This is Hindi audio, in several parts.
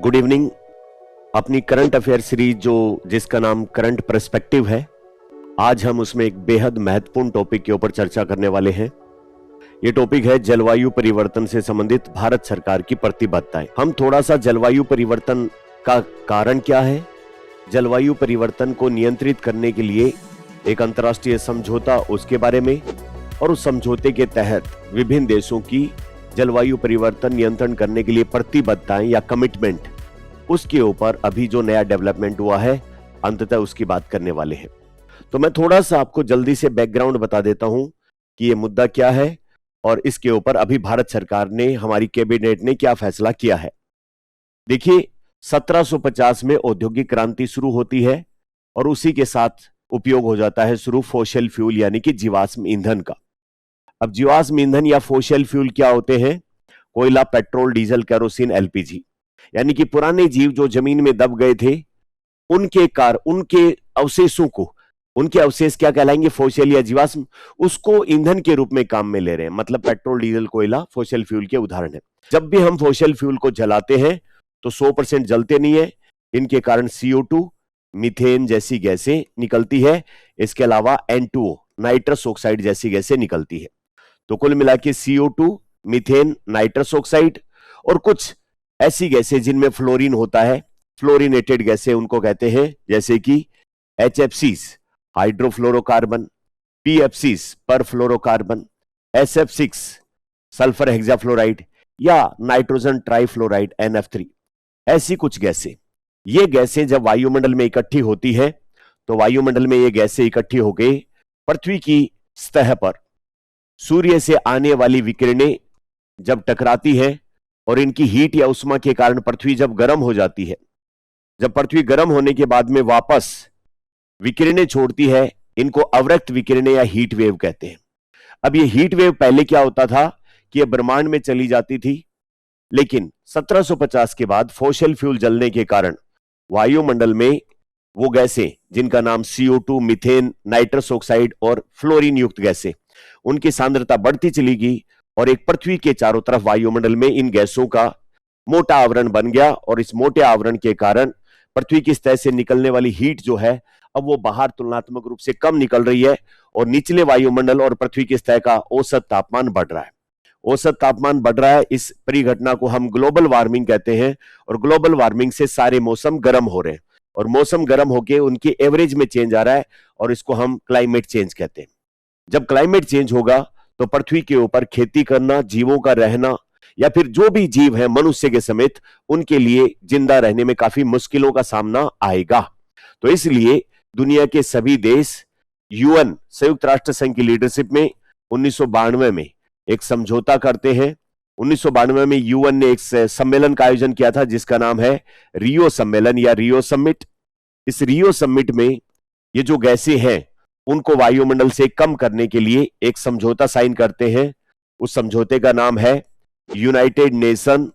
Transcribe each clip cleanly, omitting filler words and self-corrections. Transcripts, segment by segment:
Good evening. अपनी करंट अफेयर सीरीज जिसका नाम करंट पर्सपेक्टिव है, आज हम उसमें एक बेहद महत्वपूर्ण टॉपिक के ऊपर चर्चा करने वाले हैं। ये टॉपिक है जलवायु परिवर्तन से संबंधित भारत सरकार की प्रतिबद्धताएं। हम थोड़ा सा जलवायु परिवर्तन का कारण क्या है, जलवायु परिवर्तन को नियंत्रित करने के लिए एक अंतर्राष्ट्रीय समझौता उसके बारे में, और उस समझौते के तहत विभिन्न देशों की जलवायु परिवर्तन नियंत्रण करने के लिए प्रतिबद्धताएं या कमिटमेंट, उसके ऊपर अभी जो नया डेवलपमेंट हुआ है अंततः उसकी बात करने वाले हैं। तो मैं थोड़ा सा आपको जल्दी से बैकग्राउंड बता देता हूं कि ये मुद्दा क्या है और इसके ऊपर अभी भारत सरकार ने, हमारी कैबिनेट ने क्या फैसला किया है। देखिए, 1750 में औद्योगिक क्रांति शुरू होती है और उसी के साथ उपयोग हो जाता है शुरू फॉसिल फ्यूल यानी कि जीवाश्म ईंधन का। अब जीवाश्म ईंधन या फॉसिल फ्यूल क्या होते हैं? कोयला, पेट्रोल, डीजल, केरोसिन, एलपीजी, यानी कि पुराने जीव जो जमीन में दब गए थे उनके अवशेषों को, उनके अवशेष क्या कहलाएंगे? फॉसिल या जीवाश्म, उसको ईंधन के रूप में काम में ले रहे हैं। मतलब पेट्रोल, डीजल, कोयला फॉसिल फ्यूल के उदाहरण है। जब भी हम फॉसिल फ्यूल को जलाते हैं तो 100% जलते नहीं है, इनके कारण CO2, मीथेन जैसी गैसें निकलती है। इसके अलावा N2O, नाइट्रस ऑक्साइड जैसी गैसें निकलती है। तो कुल मिला के CO2, मीथेन, नाइट्रस ऑक्साइड और कुछ ऐसी गैसें जिनमें फ्लोरीन होता है, फ्लोरिनेटेड गैसें उनको कहते हैं, जैसे कि HFCs, hydrofluorocarbon, PFCs, perfluorocarbon, SF6, sulphur hexafluoride या नाइट्रोजन ट्राइफ्लोराइड NF3, ऐसी कुछ गैसें। ये गैसें जब वायुमंडल में इकट्ठी होती है तो वायुमंडल में ये गैसें इकट्ठी होकर पृथ्वी की सतह पर सूर्य से आने वाली विकिरणें जब टकराती है और इनकी हीट या उष्मा के कारण पृथ्वी जब गर्म हो जाती है, जब पृथ्वी गर्म होने के बाद में वापस विकिरणें छोड़ती है, इनको अवरक्त विकिरणें या हीट वेव कहते हैं। अब ये हीट वेव पहले क्या होता था कि ये ब्रह्मांड में चली जाती थी, लेकिन 1750 के बाद फॉसिल फ्यूल जलने के कारण वायुमंडल में वो गैसें जिनका नाम CO2, मीथेन, नाइट्रस ऑक्साइड और फ्लोरीन युक्त गैसें, उनकी सांद्रता बढ़ती चली गई और एक पृथ्वी के चारों तरफ वायुमंडल में इन गैसों का मोटा आवरण बन गया। और इस मोटे आवरण के कारण पृथ्वी की सतह से निकलने वाली हीट जो है, अब वो बाहर तुलनात्मक रूप से कम निकल रही है और निचले वायुमंडल और पृथ्वी की सतह का औसत तापमान बढ़ रहा है। औसत तापमान बढ़ रहा है, इस परिघटना को हम ग्लोबल वार्मिंग कहते हैं। और ग्लोबल वार्मिंग से सारे मौसम गर्म हो रहे हैं और मौसम गर्म होके उनके एवरेज में चेंज आ रहा है और इसको हम क्लाइमेट चेंज कहते हैं। जब क्लाइमेट चेंज होगा तो पृथ्वी के ऊपर खेती करना, जीवों का रहना या फिर जो भी जीव है मनुष्य के समेत, उनके लिए जिंदा रहने में काफी मुश्किलों का सामना आएगा। तो इसलिए दुनिया के सभी देश UN, संयुक्त राष्ट्र संघ की लीडरशिप में 1992 में एक समझौता करते हैं। 1992 में UN ने एक सम्मेलन का आयोजन किया था जिसका नाम है रियो सम्मेलन या रियो समिट। इस रियो समिट में ये जो गैसें हैं उनको वायुमंडल से कम करने के लिए एक समझौता साइन करते हैं। उस समझौते का नाम है United nation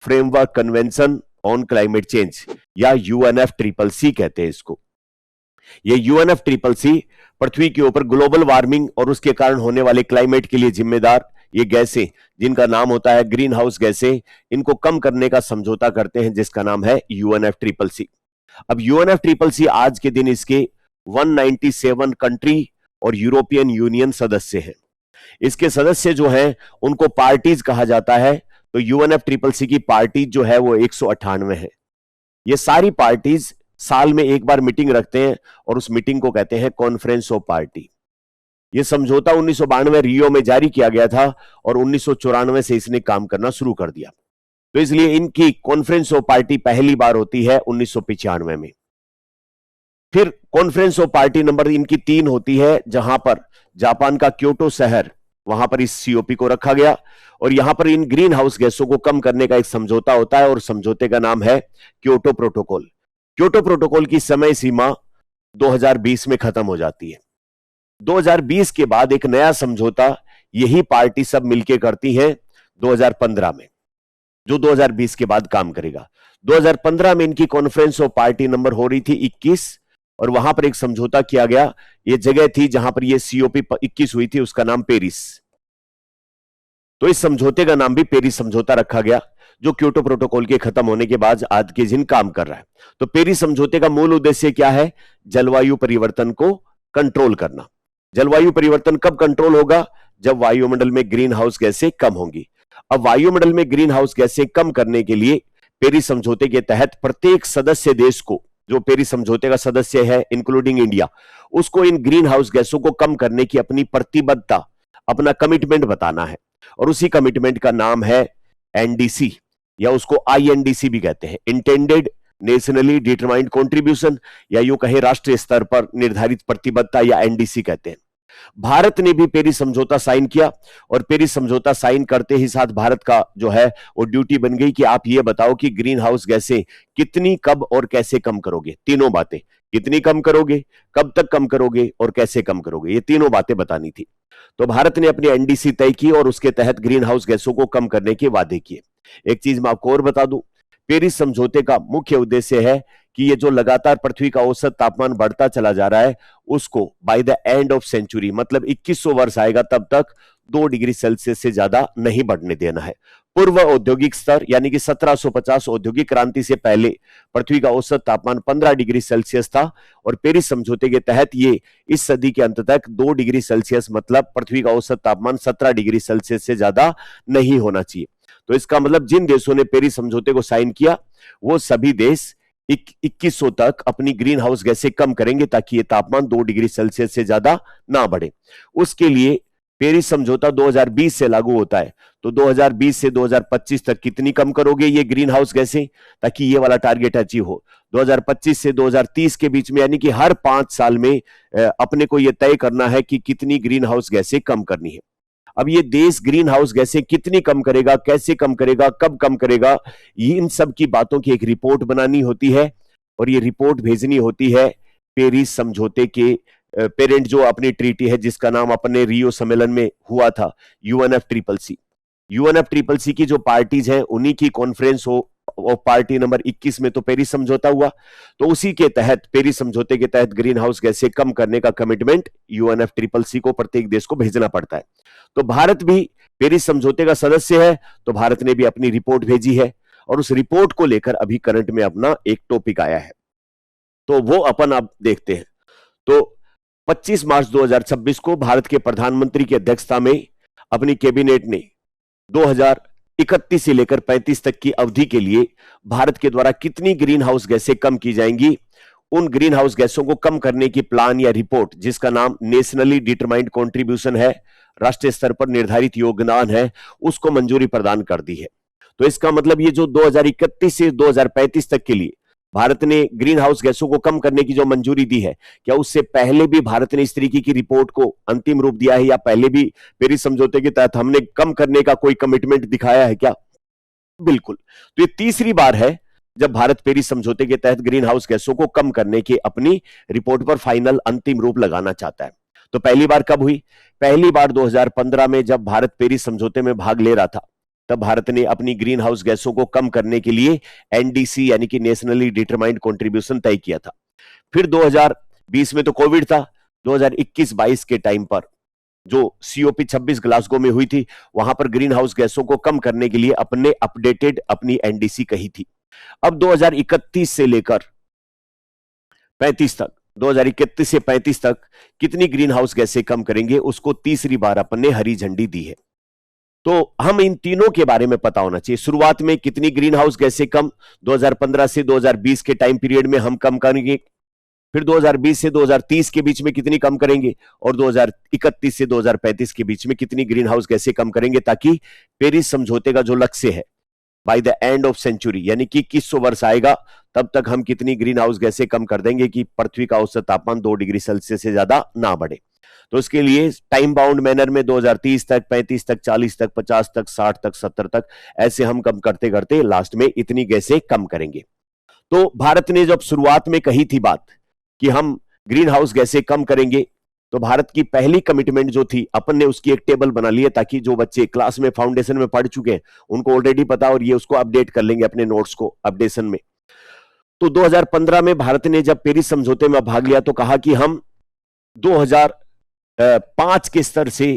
framework convention on climate change या UNFCCC कहते हैं इसको। ये UNFCCC पृथ्वी के ऊपर ग्लोबल वार्मिंग और उसके कारण होने वाले क्लाइमेट के लिए जिम्मेदार ये गैसें जिनका नाम होता है ग्रीन हाउस गैसें, इनको कम करने का समझौता करते हैं जिसका नाम है UNFCCC। अब UNFCCC आज के दिन इसके 197 कंट्री और यूरोपियन यूनियन सदस्य हैं। इसके सदस्य जो हैं उनको पार्टीज कहा जाता है। तो UNFCCC की पार्टीज जो है वो 198 है। ये सारी पार्टीज साल में एक बार मीटिंग रखते हैं और उस मीटिंग को कहते हैं कॉन्फ्रेंस ऑफ पार्टी। यह समझौता 1992 रियो में जारी किया गया था और 1994 से इसने काम करना शुरू कर दिया। तो इसलिए इनकी कॉन्फ्रेंस ऑफ पार्टी पहली बार होती है 1995 में। फिर कॉन्फ्रेंस ऑफ पार्टी नंबर इनकी 3 होती है, जहां पर जापान का क्योटो शहर, वहां पर इस COP को रखा गया और यहां पर इन ग्रीन हाउस गैसों को कम करने का एक समझौता होता है और समझौते का नाम है क्योटो प्रोटोकॉल। क्योटो प्रोटोकॉल की समय सीमा 2020 में खत्म हो जाती है। 2020 के बाद एक नया समझौता यही पार्टी सब मिलकर करती है 2015 में, जो 2020 के बाद काम करेगा। 2015 में इनकी कॉन्फ्रेंस ऑफ पार्टी नंबर हो रही थी 21 और वहां पर एक समझौता किया गया। यह जगह थी जहां पर यह COP 21 हुई थी, उसका नाम पेरिस। तो इस समझौते का नाम भी पेरिस समझौता रखा गया। जो क्योटो प्रोटोकॉल के खत्म होने के बाद आज के दिन काम कर रहा है। तो पेरिस समझौते का मूल उद्देश्य क्या है? जलवायु परिवर्तन को कंट्रोल करना। जलवायु परिवर्तन कब कंट्रोल होगा? जब वायुमंडल में ग्रीन हाउस गैसें कम होंगी। अब वायुमंडल में ग्रीन हाउस गैसें कम करने के लिए पेरिस समझौते के तहत प्रत्येक सदस्य देश को, जो पेरिस समझौते का सदस्य है इंक्लूडिंग इंडिया, उसको इन ग्रीन हाउस गैसों को कम करने की अपनी प्रतिबद्धता, अपना कमिटमेंट बताना है। और उसी कमिटमेंट का नाम है एनडीसी, या उसको आईएनडीसी भी कहते हैं, इंटेंडेड नेशनली डिटरमाइंड कंट्रीब्यूशन, या यूं कहे राष्ट्रीय स्तर पर निर्धारित प्रतिबद्धता, या एनडीसी कहते हैं। भारत ने भी पेरिस समझौता साइन किया, और पेरिस समझौता साइन करते ही साथ भारत का जो है वो ड्यूटी बन गई कि आप ये बताओ कि ग्रीन हाउस गैसें कितनी, कब और कैसे कम करोगे। तीनों बातें, कितनी कम करोगे, कब तक कम करोगे और कैसे कम करोगे, ये तीनों बातें बतानी थी। तो भारत ने अपनी एनडीसी तय की और उसके तहत ग्रीन हाउस गैसों को कम करने के वादे किए। एक चीज मैं आपको और बता दूं, पेरिस समझौते का मुख्य उद्देश्य है कि ये जो लगातार पृथ्वी का औसत तापमान बढ़ता चला जा रहा है, उसको by the end of century, मतलब 2100 वर्ष आएगा तब तक 2 डिग्री सेल्सियस से ज्यादा नहीं बढ़ने देना है। पूर्व औद्योगिक स्तर यानी कि 1750 औद्योगिक क्रांति से पहले पृथ्वी का औसत तापमान 15 डिग्री सेल्सियस था, और पेरिस समझौते के तहत ये इस सदी के अंत तक 2 डिग्री सेल्सियस, मतलब पृथ्वी का औसत तापमान 17 डिग्री सेल्सियस से ज्यादा नहीं होना चाहिए। तो इसका मतलब जिन देशों ने पेरिस समझौते को साइन किया, वो सभी देश 2100 तक अपनी ग्रीन हाउस गैसें कम करेंगे ताकि ये तापमान 2 डिग्री सेल्सियस से ज्यादा ना बढ़े। उसके लिए पेरिस समझौता 2020 से लागू होता है। तो 2020 से 2025 तक कितनी कम करोगे ये ग्रीन हाउस गैसें, ताकि ये वाला टारगेट अचीव हो। 2025 से 2030 के बीच में, यानी कि हर 5 साल में अपने को यह तय करना है कि कितनी ग्रीन हाउस गैसें कम करनी है। अब ये देश ग्रीन हाउस गैसें कितनी कम करेगा, कैसे कम करेगा, कब कम करेगा, इन सब की बातों की एक रिपोर्ट बनानी होती है, और ये रिपोर्ट भेजनी होती है पेरिस समझौते के पेरेंट जो अपनी ट्रीटी है, जिसका नाम अपने रियो सम्मेलन में हुआ था, यूएनएफसीसीसी। यूएनएफसीसीसी की जो पार्टीज हैं उन्हीं की कॉन्फ्रेंस हो, और पार्टी नंबर 21 में तो पेरिस समझौता हुआ। तो उसी के तहत, पेरिस समझौते के तहत ग्रीन हाउस गैसें कम करने का कमिटमेंट यूएनएफसीसीसी को प्रत्येक देश को भेजना पड़ता है। तो भारत भी पेरिस समझौते का सदस्य है, तो भारत ने भी अपनी रिपोर्ट भेजी है, और उस रिपोर्ट को लेकर अभी करंट में अपना एक टॉपिक आया है, तो वो अपन अब देखते हैं। तो 25 मार्च 2026 को भारत के प्रधानमंत्री की अध्यक्षता में अपनी कैबिनेट ने 2031 से लेकर 35 तक की अवधि के लिए भारत के द्वारा कितनी ग्रीन हाउस गैसें कम की जाएंगी, उन ग्रीन हाउस गैसों को कम करने की प्लान या रिपोर्ट, जिसका नाम नेशनली डिटरमाइंड कंट्रीब्यूशन है, राष्ट्रीय स्तर पर निर्धारित योगदान है, उसको मंजूरी प्रदान कर दी है। तो इसका मतलब ये जो 2031 से 2035 तक के लिए भारत ने ग्रीन हाउस गैसों को कम करने की जो मंजूरी दी है, क्या उससे पहले भी भारत ने इस तरीके की रिपोर्ट को अंतिम रूप दिया है, या पहले भी पेरिस समझौते के तहत हमने कम करने का कोई कमिटमेंट दिखाया है क्या? बिल्कुल। तो ये तीसरी बार है जब भारत पेरिस समझौते के तहत ग्रीन हाउस गैसों को कम करने की अपनी रिपोर्ट पर फाइनल अंतिम रूप लगाना चाहता है। तो पहली बार कब हुई? पहली बार 2015 में, जब भारत पेरिस समझौते में भाग ले रहा था, तब भारत ने अपनी ग्रीन हाउस गैसों को कम करने के लिए एनडीसी यानी कि नेशनली डिटरमाइंड कंट्रीब्यूशन तय किया था। फिर 2020 में तो कोविड था, 2021-22 के टाइम पर जो COP 26 ग्लासगो में हुई थी, वहां पर ग्रीन हाउस गैसों को कम करने के लिए अपने अपडेटेड अपनी एनडीसी कही थी। अब 2031 से लेकर 35 तक, 2031 से 35 तक कितनी ग्रीन हाउस गैसें कम करेंगे, उसको तीसरी बार अपन ने हरी झंडी दी है। तो हम इन तीनों के बारे में पता होना चाहिए। शुरुआत में कितनी ग्रीन हाउस गैसें कम 2015 से 2020 के टाइम पीरियड में हम कम करेंगे, फिर 2020 से 2030 के बीच में कितनी कम करेंगे, और 2031 से 2035 के बीच में कितनी ग्रीन हाउस गैसें कम करेंगे, ताकि पेरिस समझौते का जो लक्ष्य है by the end of century, यानी कि 2100 वर्ष आएगा तब तक हम कितनी ग्रीन हाउस गैसें कम कर देंगे कि पृथ्वी का औसत तापमान 2 डिग्री सेल्सियस से ज्यादा ना बढ़े। तो इसके लिए टाइम बाउंड मैनर में 2030 तक, 35 तक, 40 तक, 50 तक, 60 तक, 70 तक, ऐसे हम कम करते करते लास्ट में इतनी गैसें कम करेंगे। तो भारत ने जब शुरुआत में कही थी बात कि हम ग्रीन हाउस गैसें कम करेंगे, तो भारत की पहली कमिटमेंट जो थी, अपन ने उसकी एक टेबल बना ली है, ताकि जो बच्चे क्लास में फाउंडेशन में पढ़ चुके हैं उनको ऑलरेडी पता, और ये उसको अपडेट कर लेंगे अपने नोट्स को अपडेशन में। तो 2015 में भारत ने जब पेरिस समझौते में भाग लिया, तो कहा कि हम 2005 के स्तर से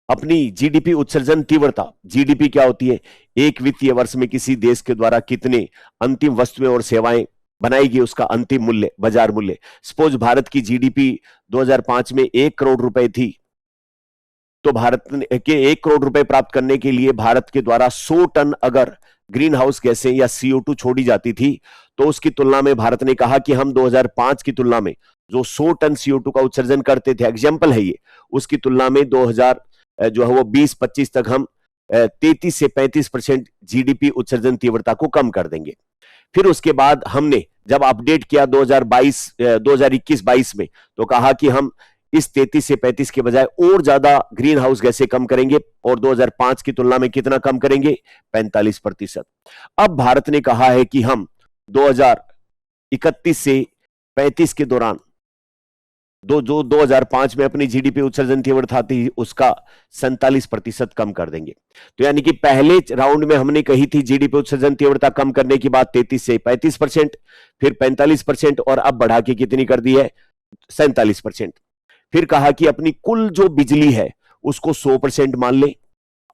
अपनी जीडीपी उत्सर्जन तीव्रता, जीडीपी क्या होती है, एक वित्तीय वर्ष में किसी देश के द्वारा कितने अंतिम वस्तुएं और सेवाएं बनाएगी, उसका अंतिम मूल्य, बाजार मूल्य। सपोज भारत की जीडीपी 2005 में 1 करोड़ रुपए थी, तो भारत के 1 करोड़ रुपए प्राप्त करने के लिए भारत के द्वारा 100 टन अगर ग्रीन हाउस गैसें या CO2 छोड़ी जाती थी, तो उसकी तुलना में भारत ने कहा कि हम 2005 की तुलना में जो 100 टन CO2 का उत्सर्जन करते थे, एग्जाम्पल है ये, उसकी तुलना में 2000 जो है वो 20-25 तक हम 33 से 35% जीडीपी उत्सर्जन तीव्रता को कम कर देंगे। फिर उसके बाद हमने जब अपडेट किया 2021-22 में, तो कहा कि हम इस 33 से 35 के बजाय और ज्यादा ग्रीन हाउस गैसें कम करेंगे, और 2005 की तुलना में कितना कम करेंगे, 45%। अब भारत ने कहा है कि हम 2031 से 35 के दौरान जो 2005 में अपनी जीडीपी उत्सर्जन तीव्रता थी उसका 47% कम कर देंगे। तो यानी कि पहले राउंड में हमने कही थी जीडीपी उत्सर्जन तीव्रता कम करने की बात 33 से 35%, फिर 45%, और अब बढ़ा के कितनी कर दी है, 47%। फिर कहा कि अपनी कुल जो बिजली है उसको 100% मान ले,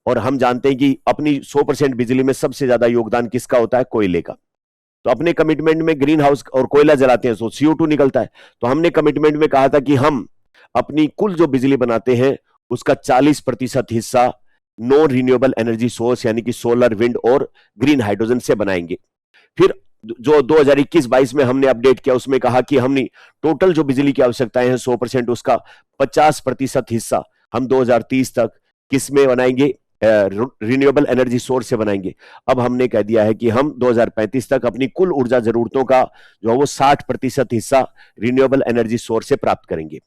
और हम जानते हैं कि अपनी 100% बिजली में सबसे ज्यादा योगदान किसका होता है, कोयले का। तो अपने कमिटमेंट में ग्रीन हाउस और कोयला जलाते हैं तो CO2 निकलता है, तो हमने कमिटमेंट में कहा था कि हम अपनी कुल जो बिजली बनाते हैं उसका 40% हिस्सा नॉन रिन्यूएबल एनर्जी सोर्स यानी कि सोलर, विंड और ग्रीन हाइड्रोजन से बनाएंगे। फिर जो 2021-22 में हमने अपडेट किया उसमें कहा कि हमने टोटल जो बिजली की आवश्यकताएं हैं 100%, उसका 50% हिस्सा हम 2030 तक किस में बनाएंगे, रिन्यूएबल एनर्जी सोर्स से बनाएंगे। अब हमने कह दिया है कि हम 2035 तक अपनी कुल ऊर्जा जरूरतों का जो है वो 60% हिस्सा रिन्यूएबल एनर्जी सोर्स से प्राप्त करेंगे।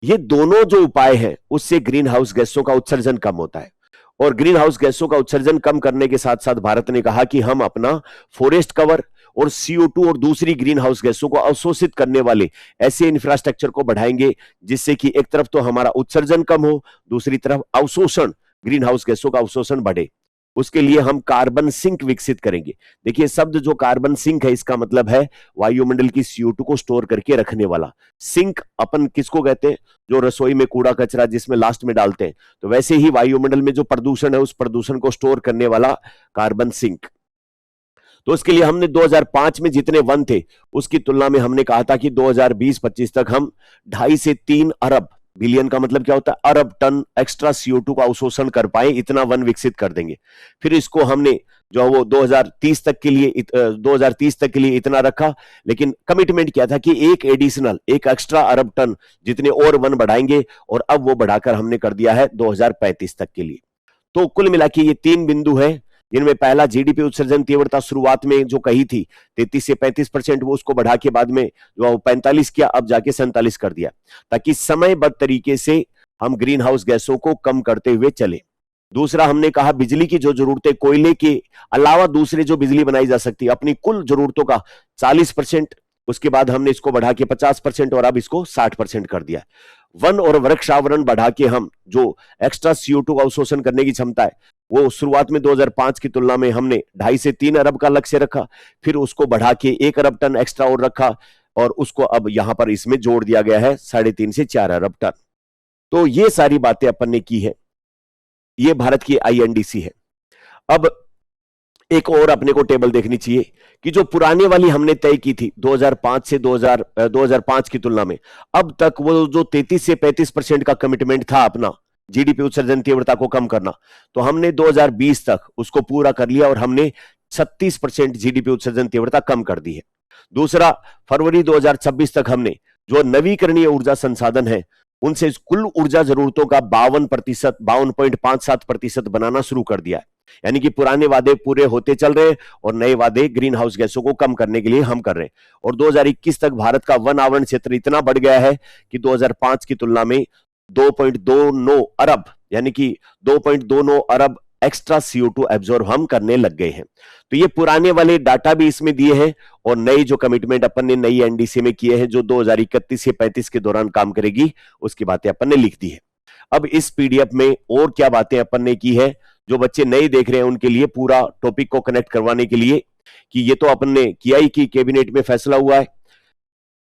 ये दोनों जो उपाय हैं उससे ग्रीन हाउस गैसों का उत्सर्जन कम होता है, और ग्रीन हाउस गैसों का उत्सर्जन कम करने के साथ साथ भारत ने कहा कि हम अपना फॉरेस्ट कवर और CO2 और दूसरी ग्रीन हाउस गैसों को अवशोषित करने वाले ऐसे इंफ्रास्ट्रक्चर को बढ़ाएंगे, जिससे कि एक तरफ तो हमारा उत्सर्जन कम हो, दूसरी तरफ अवशोषण, ग्रीन हाउस गैसों का अवशोषण बढ़े। उसके लिए हम कार्बन सिंक विकसित करेंगे। देखिए शब्द जो कार्बन सिंक है इसका मतलब है वायुमंडल की CO2 को स्टोर करके रखने वाला। सिंक अपन किसको कहते हैं, जो रसोई में कूड़ा कचरा जिसमें लास्ट में डालते हैं, तो वैसे ही वायुमंडल में जो प्रदूषण है उस प्रदूषण को स्टोर करने वाला कार्बन सिंक। तो उसके लिए हमने 2005 में जितने वन थे उसकी तुलना में हमने कहा था कि 2020-25 तक हम 2.5 से 3 अरब, बिलियन का मतलब क्या होता है, अरब टन एक्स्ट्रा CO2 का अवशोषण कर पाए, इतना वन विकसित कर देंगे। फिर इसको हमने जो वो 2030 तक के लिए इतना रखा, लेकिन कमिटमेंट किया था कि एक एक्स्ट्रा अरब टन जितने और वन बढ़ाएंगे, और अब वो बढ़ाकर हमने कर दिया है 2035 तक के लिए। तो कुल मिला के ये 3 बिंदु है, जिनमें पहला जीडीपी उत्सर्जन तीव्रता शुरुआत में जो कही थी 33 से 35%, वो उसको बढ़ा के बाद में जो 45 किया, अब जाके 47 कर दिया, ताकि समयबद्ध तरीके से हम ग्रीन हाउस गैसों को कम करते हुए चले। दूसरा हमने कहा बिजली की जो जरूरतें, कोयले के अलावा दूसरे जो बिजली बनाई जा सकती है अपनी कुल जरूरतों का 40%, उसके बाद हमने इसको बढ़ा के 50% और अब इसको 60% कर दिया। वन और वृक्षावरण बढ़ा के हम जो एक्स्ट्रा CO2 का अवशोषण करने की क्षमता है वो शुरुआत में 2005 की तुलना में हमने 2.5 से 3 अरब का लक्ष्य रखा, फिर उसको बढ़ा के 1 अरब टन एक्स्ट्रा और रखा, और उसको अब यहां पर इसमें जोड़ दिया गया है 3.5 से 4 अरब टन। तो ये सारी बातें अपन ने की है, ये भारत की INDC है। अब एक और अपने को टेबल देखनी चाहिए कि जो पुराने वाली हमने तय की थी 2005 से 2005 की तुलना में, अब तक वो जो 33 से 35% का कमिटमेंट था अपना जीडीपी उत्सर्जन तीव्रता को कम करना, तो हमने 2020 तक उसको पूरा कर लिया और हमने 36% जीडीपी उत्सर्जन तीव्रता कम कर दी है। दूसरा, फरवरी 2026 तक हमने जो नवीकरणीय ऊर्जा संसाधन है उनसे कुल ऊर्जा जरूरतों का 52.57% बनाना शुरू कर दिया है। यानी कि पुराने वादे पूरे होते चल रहे हैं और नए वादे ग्रीन हाउस गैसों को कम करने के लिए हम कर रहे हैं। और 2021 तक भारत का वन आवरण क्षेत्र इतना बढ़ गया है कि 2005 की तुलना में 2.29 अरब यानी कि 2.29 अरब एक्स्ट्रा CO2 एब्जॉर्ब हम करने लग गए हैं। तो ये पुराने वाले डाटा भी इसमें दिए हैं और नई जो कमिटमेंट अपन ने नई NDC में किए हैं जो 2031 से 35 के दौरान काम करेगी उसकी बातें अपन ने लिख दी है। अब इस PDF में और क्या बातें अपन ने की है, जो बच्चे नए देख रहे हैं उनके लिए पूरा टॉपिक को कनेक्ट करवाने के लिए कि ये तो अपन ने किया ही कि कैबिनेट में फैसला हुआ है,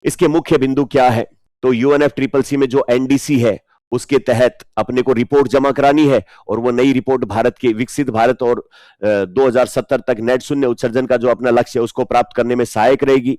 इसके मुख्य बिंदु क्या है। तो UNFCCC में जो NDC है उसके तहत अपने को रिपोर्ट जमा करानी है और वो नई रिपोर्ट भारत के विकसित भारत और 2070 तक नेट शून्य उत्सर्जन का जो अपना लक्ष्य है उसको प्राप्त करने में सहायक रहेगी।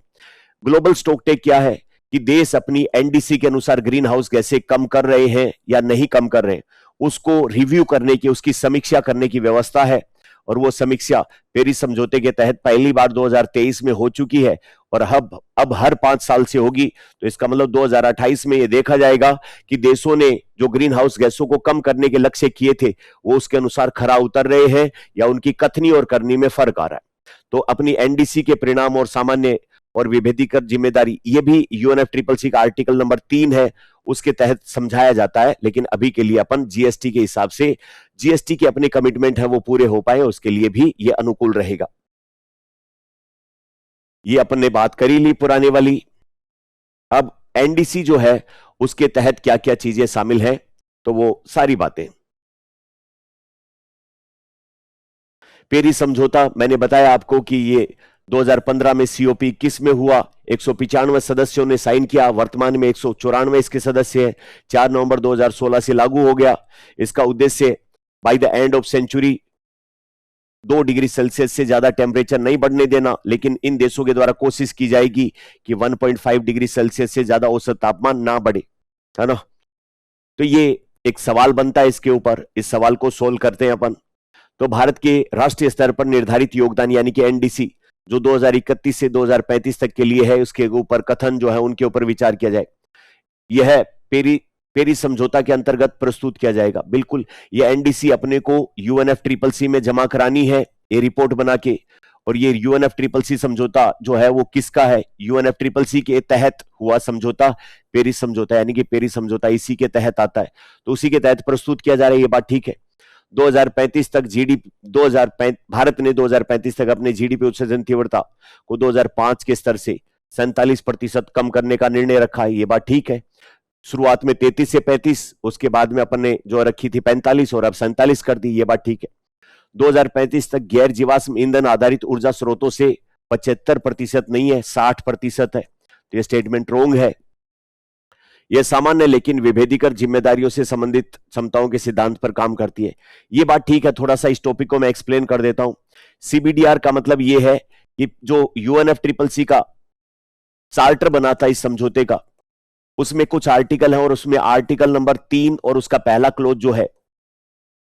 ग्लोबल स्टॉकटेक क्या है कि देश अपनी एनडीसी के अनुसार ग्रीन हाउस गैसें कम कर रहे हैं या नहीं कम कर रहे हैं, उसको रिव्यू करने की, उसकी समीक्षा करने की व्यवस्था है। और वो समीक्षा पेरिस समझौते के तहत पहली बार 2023 में हो चुकी है और अब हर 5 साल से होगी। तो इसका मतलब 2028 में ये देखा जाएगा कि देशों ने जो ग्रीन हाउस गैसों को कम करने के लक्ष्य किए थे वो उसके अनुसार खरा उतर रहे हैं या उनकी कथनी और करनी में फर्क आ रहा है। तो अपनी एनडीसी के परिणाम और सामान्य और विभेदीकृत जिम्मेदारी, ये भी यूएनएफसीसीसी का आर्टिकल नंबर 3 है, उसके तहत समझाया जाता है। लेकिन अभी के लिए अपन जीएसटी के हिसाब से, जीएसटी के अपने कमिटमेंट है वो पूरे हो पाए, उसके लिए भी ये अनुकूल रहेगा। ये अपन ने बात करी ली पुराने वाली। अब एनडीसी जो है उसके तहत क्या क्या चीजें शामिल है, तो वो सारी बातें। पेरिस समझौता मैंने बताया आपको कि ये 2015 में सीओपी 21 में हुआ, 195 सदस्यों ने साइन किया, वर्तमान में 194 इसके सदस्य हैं। 4 नवंबर 2016 से लागू हो गया। इसका उद्देश्य by the end of century 2 degree Celsius से ज्यादा टेम्परेचर नहीं बढ़ने देना, लेकिन इन देशों के द्वारा कोशिश की जाएगी कि 1.5 डिग्री सेल्सियस से ज्यादा औसत तापमान ना बढ़े, है ना। तो ये एक सवाल बनता है इसके ऊपर, इस सवाल को सोल्व करते हैं अपन। तो भारत के राष्ट्रीय स्तर पर निर्धारित योगदान यानी कि एनडीसी जो 2031 से 2035 तक के लिए है, उसके ऊपर कथन जो है उनके ऊपर विचार किया जाए। यह पेरिस समझौता के अंतर्गत प्रस्तुत किया जाएगा। बिल्कुल, यह एनडीसी अपने को यूएनएफसीसीसी में जमा करानी है, ये रिपोर्ट बना के। और ये यूएनएफसीसीसी समझौता जो है वो किसका है? यूएनएफसीसीसी के तहत हुआ समझौता पेरिस समझौता, यानी कि पेरिस समझौता इसी के तहत आता है, तो उसी के तहत प्रस्तुत किया जा रहा है। ये बात ठीक है। 2035 तक जीडीपी, भारत ने 2035 तक अपने जीडीपी उत्सर्जन तीव्रता को 2005 के स्तर से 47% कम करने का निर्णय रखा है। ये बात ठीक है। शुरुआत में 33 से 35, उसके बाद में अपन ने जो रखी थी 45 और अब 47 कर दी। ये बात ठीक है। 2035 तक गैर जीवाश्म ईंधन आधारित ऊर्जा स्रोतों से 75% नहीं है, 60% है। तो यह स्टेटमेंट रोंग है। यह सामान्य लेकिन विभेदीकर जिम्मेदारियों से संबंधित क्षमताओं के सिद्धांत पर काम करती है। यह बात ठीक है। थोड़ा सा इस टॉपिक को मैं एक्सप्लेन कर देता हूं। सीबीडीआर का मतलब यह है कि जो यूएनएफसीसीसी का चार्टर बना था इस समझौते का, उसमें कुछ आर्टिकल है और उसमें आर्टिकल नंबर 3 और उसका पहला क्लोज जो है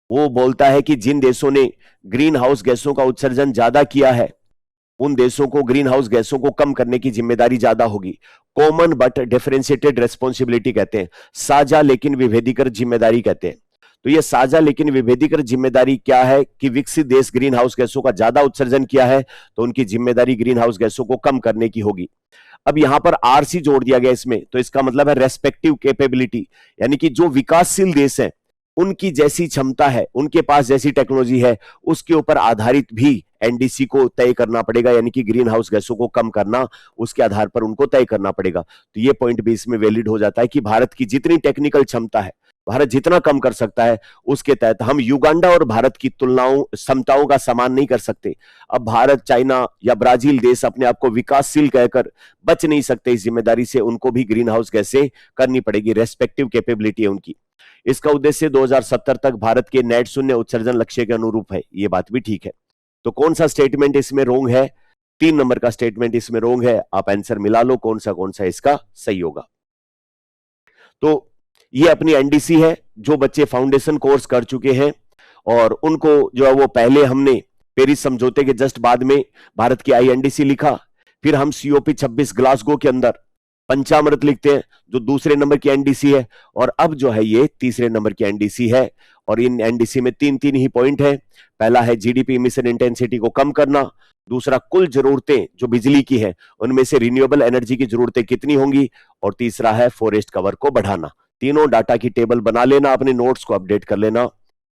वो बोलता है कि जिन देशों ने ग्रीन हाउस गैसों का उत्सर्जन ज्यादा किया है उन देशों को ग्रीन हाउस गैसों को कम करने की जिम्मेदारी ज्यादा होगी। कॉमन बट डिफरेंशिएटेड रेस्पॉन्सिबिलिटी कहते हैं, साझा लेकिन विभेदीकृत जिम्मेदारी कहते हैं। तो यह साझा लेकिन विभेदीकृत जिम्मेदारी क्या है कि विकसित देश ग्रीन हाउस गैसों का ज्यादा उत्सर्जन किया है तो उनकी जिम्मेदारी ग्रीन हाउस गैसों को कम करने की होगी। अब यहां पर आरसी जोड़ दिया गया इसमें, तो इसका मतलब है रेस्पेक्टिव कैपेबिलिटी, यानी कि जो विकासशील देश है उनकी जैसी क्षमता है, उनके पास जैसी टेक्नोलॉजी है, उसके ऊपर आधारित भी एनडीसी को तय करना पड़ेगा, यानी कि ग्रीन हाउस गैसों को कम करना उसके आधार पर उनको तय करना पड़ेगा। तो ये पॉइंट भी इसमें वैलिड हो जाता है कि भारत की जितनी टेक्निकल क्षमता है, भारत जितना कम कर सकता है उसके तहत हम युगांडा और भारत की तुलनाओं क्षमताओं का समान नहीं कर सकते। अब भारत, चाइना या ब्राजील देश अपने आप को विकासशील कहकर बच नहीं सकते इस जिम्मेदारी से, उनको भी ग्रीन हाउस गैसें करनी पड़ेगी, रेस्पेक्टिव कैपेबिलिटी है उनकी। इसका उद्देश्य 2070 तक भारत के नेट शून्य उत्सर्जन लक्ष्य के अनुरूप है। ये बात भी ठीक है। तो कौन सा स्टेटमेंट इसमें रोंग है? 3 नंबर का स्टेटमेंट इसमें रोंग है। आप आंसर मिला लो कौन सा इसका सही होगा। तो ये अपनी एनडीसी है। जो बच्चे फाउंडेशन कोर्स कर चुके हैं और उनको जो है वो पहले हमने पेरिस समझौते के जस्ट बाद में भारत की आईएनडीसी लिखा, फिर हम सीओपी 26 ग्लासगो के अंदर पंचामृत लिखते हैं जो दूसरे नंबर की एनडीसी है, और अब जो है ये तीसरे नंबर की एनडीसी है। और इन एनडीसी में 3 ही पॉइंट है। पहला है जीडीपी इमिशन इंटेंसिटी को कम करना, दूसरा कुल जरूरतें जो बिजली की है उनमें से रिन्यूएबल एनर्जी की जरूरतें कितनी होंगी, और तीसरा है फॉरेस्ट कवर को बढ़ाना। तीनों डाटा की टेबल बना लेना, अपने नोट्स को अपडेट कर लेना।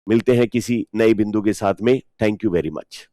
मिलते हैं किसी नए बिंदु के साथ में। Thank you very much.